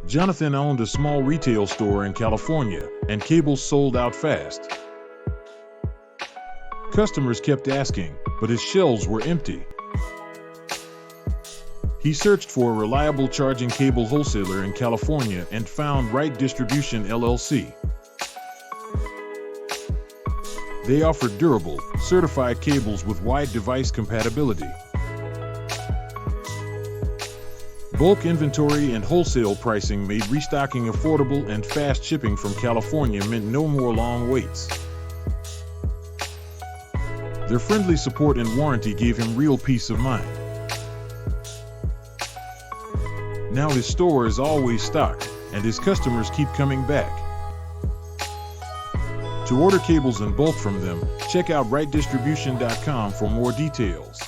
Jonathan owned a small retail store in California, and cables sold out fast. Customers kept asking, but his shelves were empty. He searched for a reliable charging cable wholesaler in California and found Rite Distribution LLC. They offered durable, certified cables with wide device compatibility. Bulk inventory and wholesale pricing made restocking affordable, and fast shipping from California meant no more long waits. Their friendly support and warranty gave him real peace of mind. Now his store is always stocked, and his customers keep coming back. To order cables in bulk from them, check out RiteDistribution.com for more details.